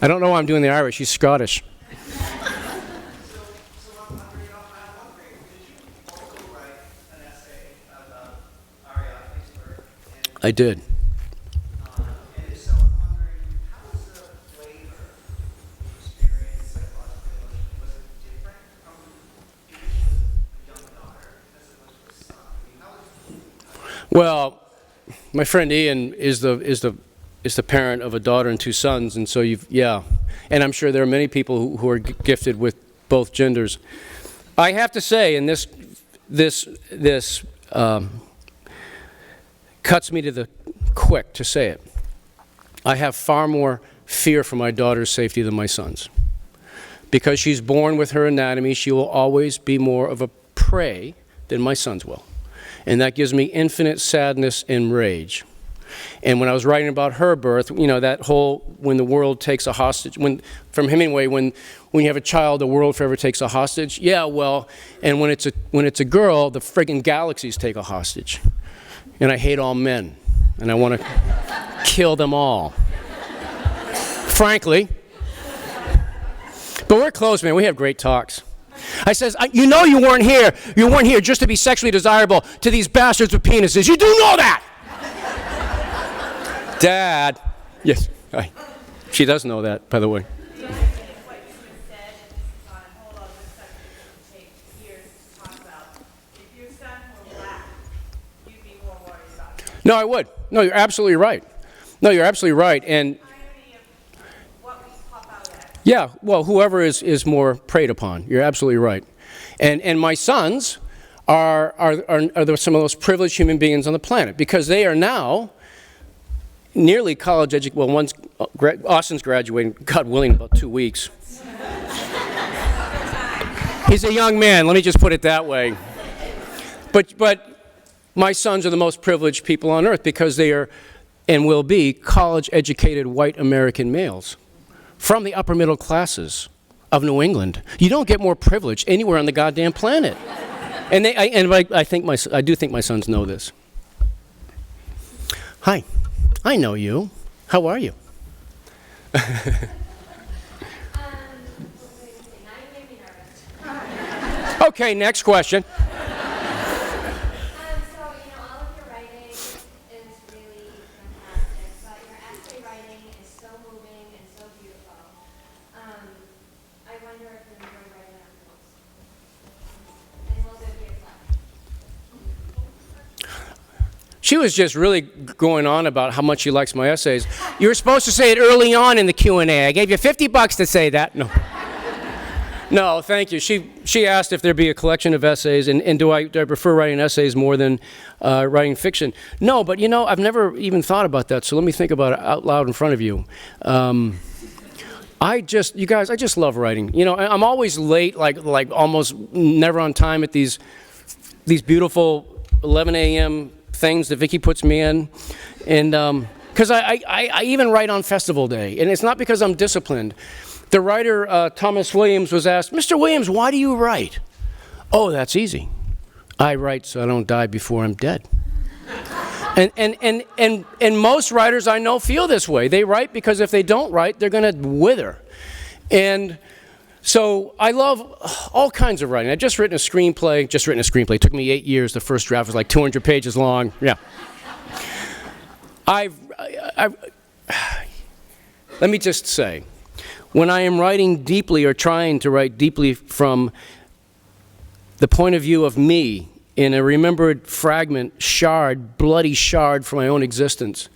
I don't know why I'm doing the Irish. He's Scottish. So I'm wondering, did you also write an essay about Ariadne Ginsburg? I did. And so I'm wondering, how was the flavor experience psychologically? Was it different from being a young daughter as it was with a son? I mean, how was Well, my friend Ian is the parent of a daughter and two sons, and so and I'm sure there are many people who are gifted with both genders. I have to say, and this cuts me to the quick to say it, I have far more fear for my daughter's safety than my son's. Because she's born with her anatomy, she will always be more of a prey than my sons will. And that gives me infinite sadness and rage. And when I was writing about her birth, you know, that whole, when the world takes a hostage, from Hemingway, when you have a child, the world forever takes a hostage. Yeah, well, and when it's a girl, the friggin' galaxies take a hostage. And I hate all men. And I want to kill them all. Frankly. But we're close, man. We have great talks. I says, you know you weren't here. You weren't here just to be sexually desirable to these bastards with penises. You do know that! Dad. Yes. She does know that, by the way. No, I would. No, you're absolutely right. No, you're absolutely right. And What we pop out at. yeah, well, whoever is more preyed upon. You're absolutely right. And my sons are some of the most privileged human beings on the planet because they are now nearly college educated. Well, Austin's graduating, God willing, in about 2 weeks. He's a young man, let me just put it that way. But my sons are the most privileged people on earth because they are and will be college-educated white American males from the upper middle classes of New England. You don't get more privilege anywhere on the goddamn planet. And I do think my sons know this. Hi, I know you. How are you? Okay, next question. So, all of your writing is really fantastic, but your essay writing is so moving and so beautiful. I wonder if you enjoy writing articles. And will there be a class? She was just really going on about how much she likes my essays. You were supposed to say it early on in the Q&A. I gave you $50 to say that. No. No, thank you. She asked if there'd be a collection of essays, and do I prefer writing essays more than writing fiction? No, but I've never even thought about that, so let me think about it out loud in front of you. I just love writing. I'm always late, like almost never on time at these beautiful 11 a.m. things that Vicki puts me in, and because I even write on festival day, and it's not because I'm disciplined. The writer, Thomas Williams, was asked, Mr. Williams, why do you write? Oh, that's easy. I write so I don't die before I'm dead. And most writers I know feel this way. They write because if they don't write, they're going to wither. And so I love all kinds of writing. I've just written a screenplay. It took me 8 years. The first draft was like 200 pages long. Yeah. Let me just say, when I am writing deeply or trying to write deeply from the point of view of me in a remembered fragment, bloody shard from my own existence,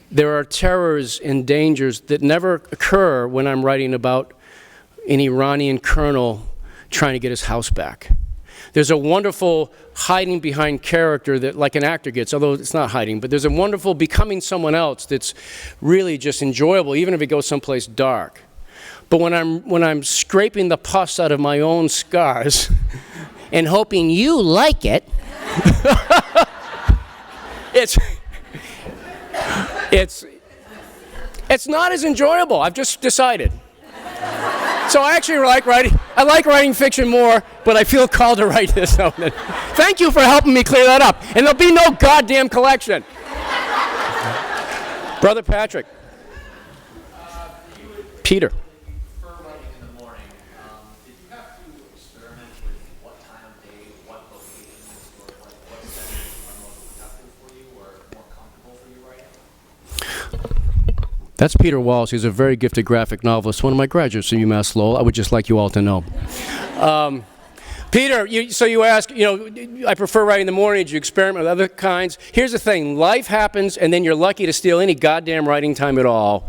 there are terrors and dangers that never occur when I'm writing about an Iranian colonel trying to get his house back. There's a wonderful hiding behind character that, like an actor gets, although it's not hiding, but there's a wonderful becoming someone else that's really just enjoyable, even if it goes someplace dark. But when I'm scraping the pus out of my own scars and hoping you like it, it's not as enjoyable. I've just decided. So I actually like writing. I like writing fiction more, but I feel called to write this. So thank you for helping me clear that up. And there'll be no goddamn collection. Brother Patrick. Peter. That's Peter Walsh. He's a very gifted graphic novelist, one of my graduates from UMass Lowell. I would just like you all to know. Peter, you ask, I prefer writing in the morning. Do you experiment with other kinds? Here's the thing. Life happens, and then you're lucky to steal any goddamn writing time at all.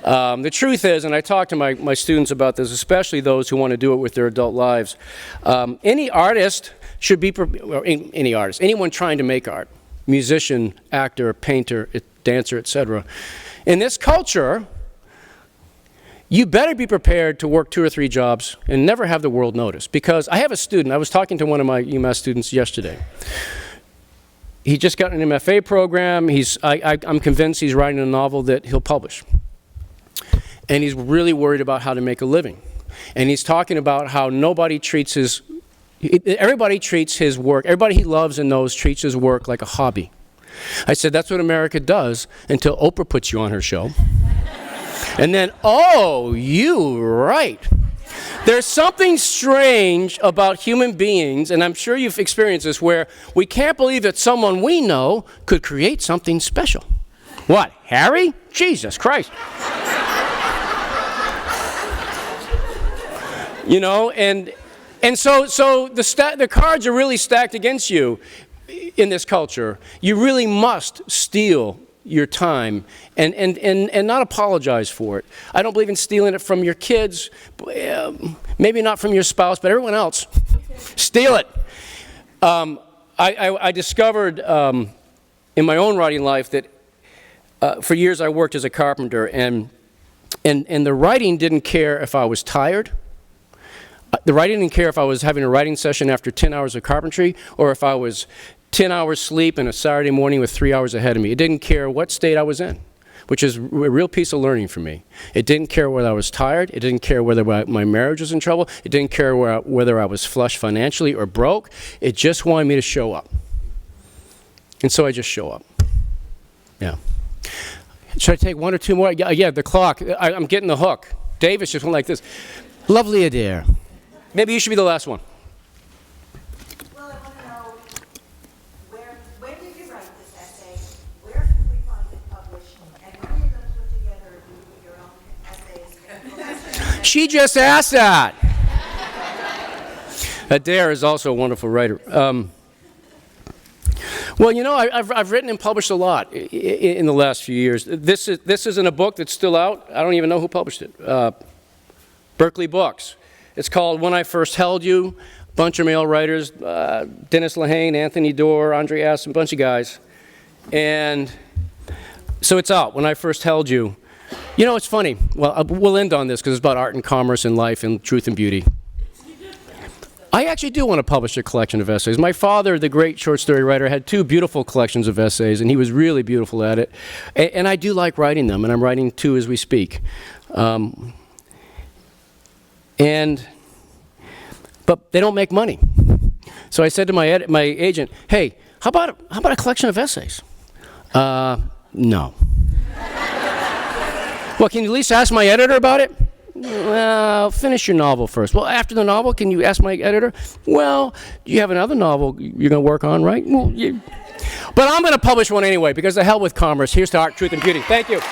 The truth is, and I talk to my students about this, especially those who want to do it with their adult lives, any artist should be, any artist, anyone trying to make art, musician, actor, painter, dancer, etc., in this culture, you better be prepared to work 2 or 3 jobs and never have the world notice. Because I have a student, I was talking to one of my UMass students yesterday. He just got an MFA program. I'm convinced he's writing a novel that he'll publish. And he's really worried about how to make a living. And he's talking about how everybody treats his work, everybody he loves and knows treats his work like a hobby. I said, that's what America does until Oprah puts you on her show. And then, oh, you right. There's something strange about human beings, and I'm sure you've experienced this, where we can't believe that someone we know could create something special. What, Harry? Jesus Christ. And so the cards are really stacked against you. in this culture, you really must steal your time and not apologize for it. I don't believe in stealing it from your kids, maybe not from your spouse, but everyone else. Steal it. I discovered in my own writing life that for years I worked as a carpenter, and the writing didn't care if I was tired. The writing didn't care if I was having a writing session after 10 hours of carpentry or if I was 10 hours sleep and a Saturday morning with 3 hours ahead of me. It didn't care what state I was in, which is a real piece of learning for me. It didn't care whether I was tired. It didn't care whether my marriage was in trouble. It didn't care whether I was flush financially or broke. It just wanted me to show up. And so I just show up. Yeah. Should I take one or two more? Yeah, the clock. I'm getting the hook. Davis just went like this. Lovely Adair. Maybe you should be the last one. Well, I want to know, when did you write this essay? Where can we find it published? And when are you going to put together your own essays? She just asked that. Adair is also a wonderful writer. Well, you know, I've written and published a lot in the last few years. This isn't a book that's still out. I don't even know who published it. Berkeley Books. It's called When I First Held You. A bunch of male writers, Dennis Lehane, Anthony Doerr, Andre Ass, a bunch of guys. And so it's out, When I First Held You. You know, it's funny. Well, we'll end on this because it's about art and commerce and life and truth and beauty. I actually do want to publish a collection of essays. My father, the great short story writer, had 2 beautiful collections of essays, and he was really beautiful at it. And I do like writing them, and I'm writing 2 as we speak. But they don't make money. So I said to my agent, "Hey, how about a collection of essays?" No. Well, can you at least ask my editor about it? Well, finish your novel first. Well, after the novel, can you ask my editor? Well, you have another novel you're going to work on, right? Well, but I'm going to publish one anyway, because the hell with commerce. Here's to art, truth, and beauty. Thank you.